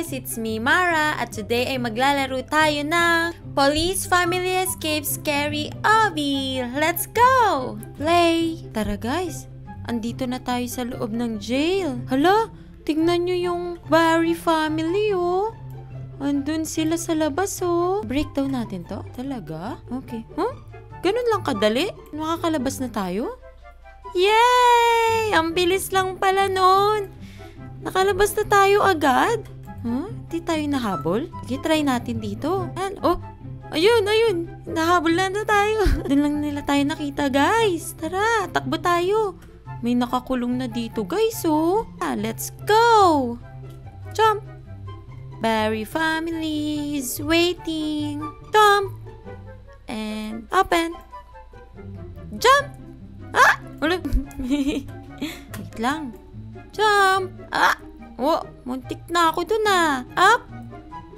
guys, it's me Mara at today ay maglalaro tayo ng Police Family Escape Scary Obby. Let's go! Play! Tara guys, andito na tayo sa loob ng jail. Hala, tingnan nyo yung Barry family oh. Andun sila sa labas oh. Break daw natin to? Talaga? Okay. Huh? Ganun lang kadali? Makakalabas na tayo? Yay! Ang bilis lang pala nun. Nakalabas na tayo agad? Huh? Di tayo nahabol? Sige, try natin dito. Ayan. Oh! Ayun! Nahabol na tayo. Doon lang nila tayo nakita, guys. Tara, takbo tayo. May nakakulong na dito, guys, oh. Let's go! Jump! Barry family is waiting. Jump! And open. Jump! Ah! Ulit. Wait lang. Jump! Ah! Oh, muntik na ako dun ah. Up!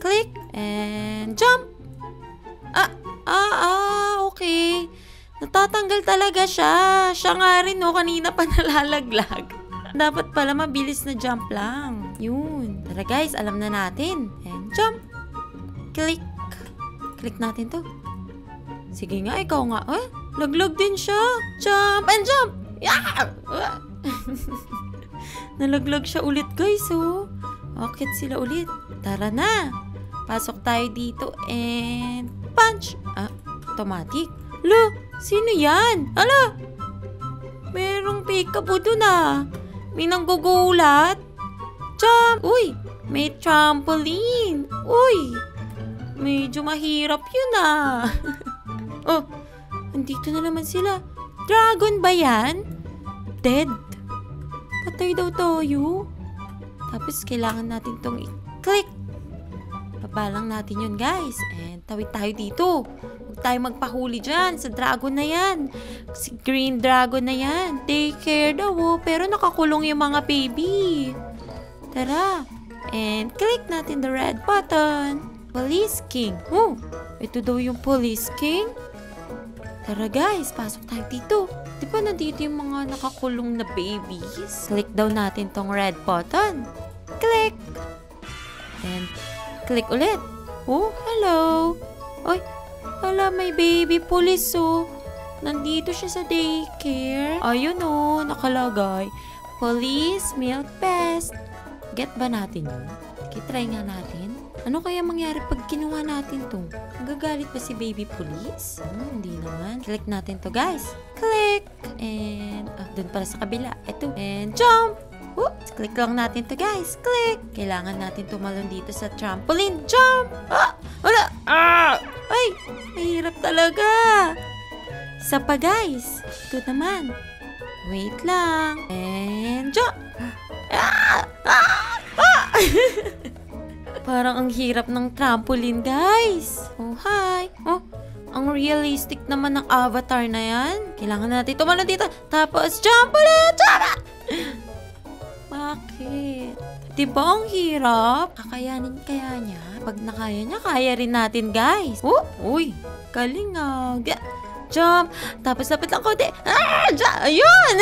Click! And jump! Okay. Natatanggal talaga siya. Siya nga rin oh, kanina pa nalalaglag. Dapat pala mabilis na jump lang. Yun. Tara guys, alam na natin. And jump! Click! Click natin to. Sige nga, ikaw nga. Laglag din siya. Jump and jump! Yeah! Nalaglag siya ulit guys oh. Akit sila ulit. Tara na. Pasok tayo dito and punch. Automatic. Lo, sino yan? Ala! Merong peekaboo dun ah. May nanggugulat. Jump! Uy! May trampoline. Uy! Medyo mahirap yun ah. Oh! Andito na naman sila. Dragon ba yan? Dead? Patay daw tayo. Tapos kailangan natin tong i-click. Baba lang natin yun guys. And tawid tayo dito. Huwag tayo magpahuli dyan sa dragon na yan. Si green dragon na yan. Take care daw oh. Pero nakakulong yung mga baby. Tara. And click natin the red button. Police King. Oh, ito daw yung Police King. Tara guys, pasok tayo dito. Di ba nandito yung mga nakakulong na babies? Click daw natin tong red button. Click! And click ulit. Oh, hello! Oy, hala, may baby police oh. Nandito siya sa daycare. Ayun oh, nakalagay. Police Milk Best. Get ba natin yun? Sige, try nga natin. Ano kaya mangyari pag kinuha natin to? Magagalit ba si baby police? Hindi naman. Click natin to guys. Click! And, dun pala sa kabila. Ito. And jump! Oops! Click lang natin to guys. Click! Kailangan natin tumalon dito sa trampoline. Jump! Wala! Ay! Mahirap talaga! Isa pa guys. Ito naman. Wait lang. And jump! Parang ang hirap ng trampoline, guys. Oh, hi. Oh, ang realistic naman ng avatar na yan. Kailangan natin tumalon dito. Tapos, jump ulit! Jump! Bakit? Diba ang hirap? Kakayanin kaya niya? Pag nakaya niya, kaya rin natin, guys. Oh, uy. Galing ah. Jump. Tapos, lapit lang konti. Ayun!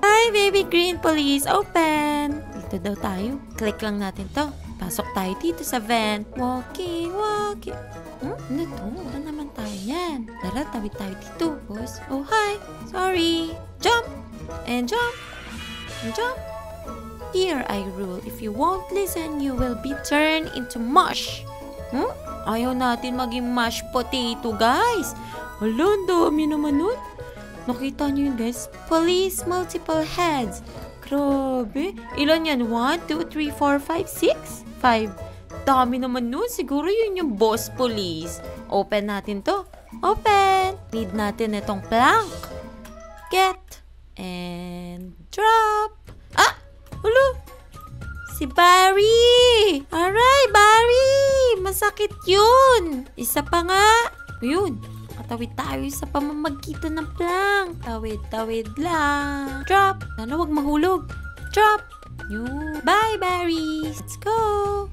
Hi, baby green police. Open. Dito daw tayo. Click lang natin to. Pasok tayo dito sa vent. Walking. Ano to? Ano naman tayo yan? Tara, tawid tayo dito, boss. Oh, hi. Sorry. Jump. And jump. And jump. Here I rule. If you won't listen, you will be turned into mush. Ayaw natin maging mashed potato, guys. Hala, ang dami naman nun. Nakita nyo yun, guys? Police multiple heads. Grabe. Ilan yan? 1, 2, 3, 4, 5, 6? 5. Dami naman nun. Siguro yun yung boss police. Open natin to. Open. Need natin itong plank. Get. And drop. Hulo. Si Barry. Alright, Barry. Masakit yun. Isa pa nga. Yun. Tawid tayo sa pamamagitan ng plank. Tawid lang. Drop. Sana wag mahulog. Drop. Yun. Bye, Barry. Let's go.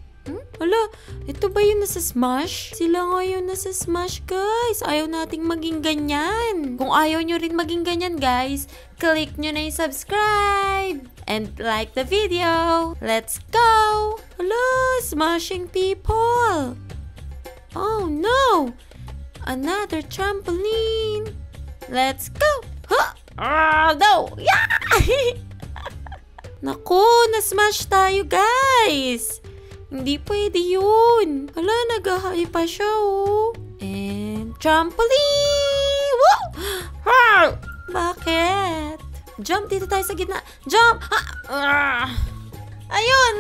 Hala, ito ba yung nasa Smash? Sila nga yung nasa Smash, guys. Ayaw nating maging ganyan. Kung ayaw nyo rin maging ganyan, guys, click nyo na yung subscribe. and like the video. Let's go! Hello, smashing people! Oh no! Another trampoline! Let's go! Huh? No! Yeah! Naku, na-smash tayo guys! Hindi pwede yun. Hala, nag-high pa siya oh. And trampoline! Woo! Bakit? Jump dito tayo sa gitna. Jump! Ayun!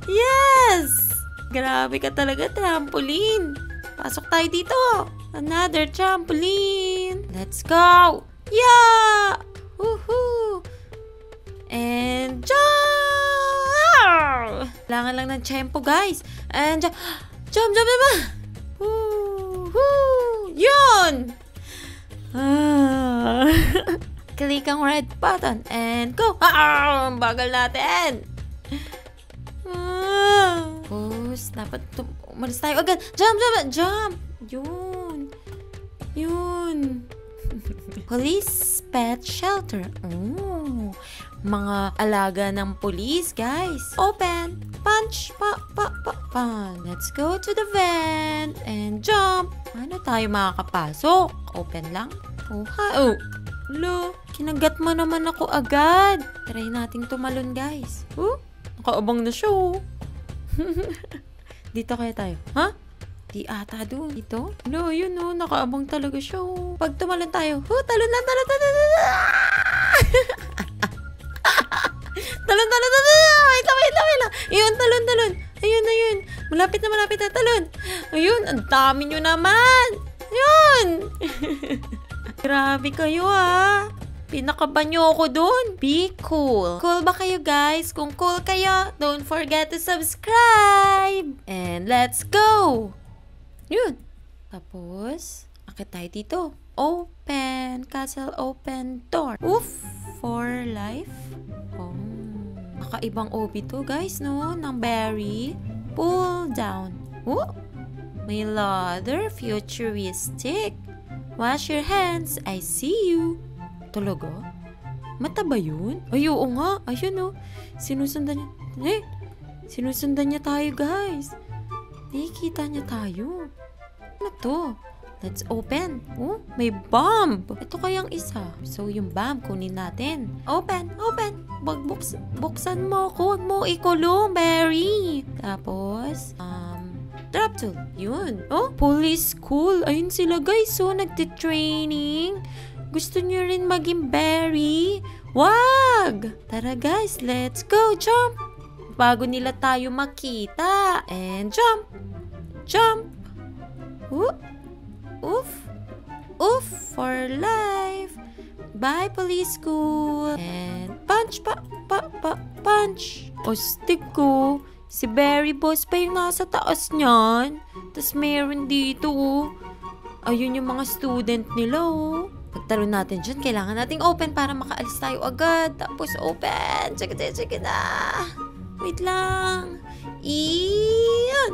Yes! Grabe ka talaga, trampoline. Pasok tayo dito. Another trampoline. Let's go! Yeah! Woohoo! And jump! Kailangan lang ng tempo, guys. And jump! Jump! Woohoo! Yun! Click ang red button and go! Bagal natin! Tapos, dapat umalis tayo agad. Jump! Yun. Police pet shelter. Oh, mga alaga ng police, guys. Open. Punch. Let's go to the vent and jump. Ano tayo makakapasok? Open lang. Oh, lo, kinagat mo naman ako agad. Try nating tumalon, guys. Nakaabang na siya, oh. Dito kaya tayo. Ha? Di ata doon. Dito? No, yun oh. Nakaabang talaga siya oh. Pag tumalon tayo. Talon na. Talon. Wait lang. Yun, talon. Ayun. Malapit na talon. Ayun, ang dami nyo naman. Yun. Grabe kayo ah. Pinakaban nyo ako dun. Be cool. Cool ba kayo guys? Kung cool kayo, don't forget to subscribe. And let's go. Yun. Tapos, akit tayo dito. Open. Castle open door. Oof. For life. Oh. Makaibang OB to guys, no? Ng berry. Pull down. Oh. May ladder. Futuristic. Wash your hands. I see you. Talaga? Mata ba yun? Ay, oo nga. Ayun oh. Sinusundan niya. Sinusundan niya tayo guys. Nakikita niya tayo. Ano to? Let's open. Oh, may bomb. Ito kayang isa. So, yung bomb, kunin natin. Open. Buksan mo ako. Huwag mo ikulong, Barry. Tapos, drop tool. Yun. Oh, police school. Ayun sila, guys. So, nagtitraining. Gusto niyo rin maging Barry? Wag! Tara, guys. Let's go. Jump. Bago nila tayo makita. And jump. Oof for life. Bye, police school. And punch. Ostig ko. Si Barry Boss pa yung nasa taas niyan. Tapos meron dito, oh. Ayun yung mga student nila, oh. Pagtalon natin dyan, kailangan nating open para makaalis tayo agad. Tapos open. Check na. Wait lang. Iyan.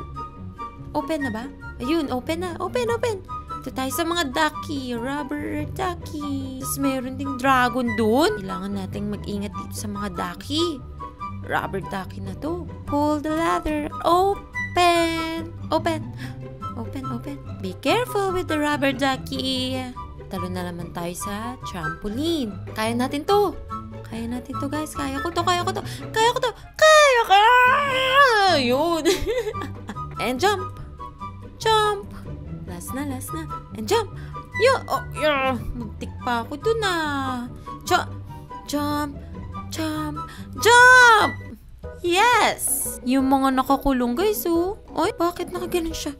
Open na ba? Ayun, open na. Open. Ito tayo sa mga ducky. Rubber ducky. Tapos meron ding dragon dun. Kailangan nating mag-ingat dito sa mga ducky. Rubber ducky na to. Pull the ladder. Open. Be careful with the rubber ducky. Talo na naman tayo sa trampoline. Kaya natin to, guys. Kaya ko to. Yun. And jump. Last na. And jump. Muntik pa ako dun ah. Jump. Yes! Yung mga nakakulong guys, oh. Oy, bakit nakaganon siya?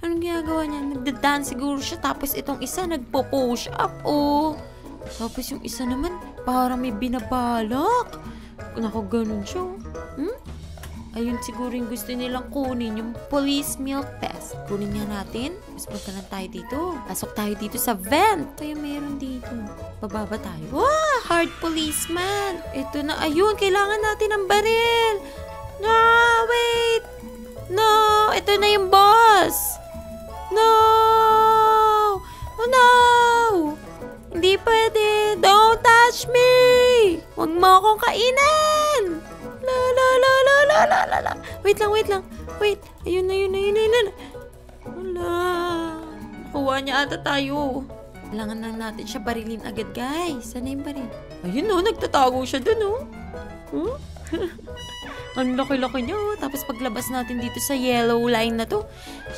Anong ginagawa niya? Nagda-dance siguro siya. Tapos itong isa nagpo-push up, oh. Tapos yung isa naman, parang may binabalak. Nakaganon siya, oh. Ayun siguro yung gusto nilang kunin, yung police milk test. Kunin nga natin. Mas punta lang tayo dito. Pasok tayo dito sa vent. Kaya meron dito. Bababa tayo. Wow! Hard policeman! Ito na. Ayun! Kailangan natin ng baril! No! Wait! No! Ito na yung boss! No! Oh no! Hindi pwede! Don't touch touch me! Huwag mo akong kainin! La la la la la la la la. Wait lang. Wait. Ayun na. Wala. Nakuha niya ata tayo. Kailangan lang natin siya barilin agad, guys. Sana yung baril? Ayun o, nagtatago siya dun o. Huh? Ang laki-laki niya o. Tapos paglabas natin dito sa yellow line na to,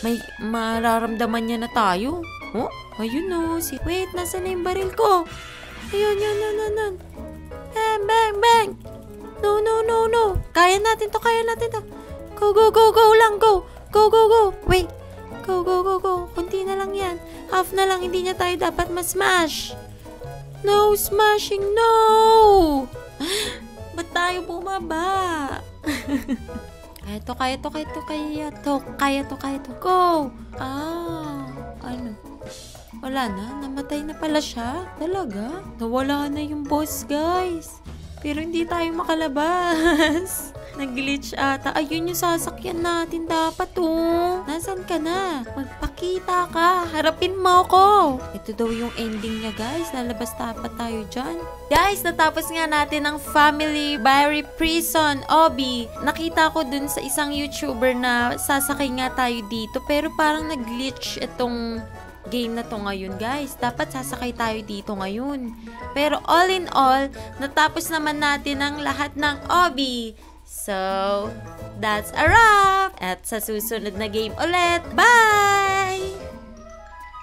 may mararamdaman niya na tayo. Oh, ayun o. Wait, nasa na yung baril ko? Ayun. Bang. No. Kaya natin to. Go lang, go. Wait. Go. Kunti na lang yan. Half na lang, hindi niya tayo dapat ma-smash. No smashing, no! Ba't tayo bumaba? Kaya to. Go! Ano? Wala na? Namatay na pala siya? Talaga? Nawala na yung boss, guys. Pero hindi tayo makalabas. Nag-glitch ata. Ayun yung sasakyan natin dapat Nasaan ka na? Magpakita ka. Harapin mo ko. Ito daw yung ending niya, guys. Lalabas dapat tayo dyan. Guys, natapos nga natin ang Family Berry Prison, Obi. Nakita ko dun sa isang YouTuber na sasakay nga tayo dito. Pero parang nag-glitch itong game na to ngayon, guys. Dapat sasakay tayo dito ngayon. Pero all in all, natapos naman natin ang lahat ng Obi. So, that's a wrap! At sa susunod na game ulit, bye!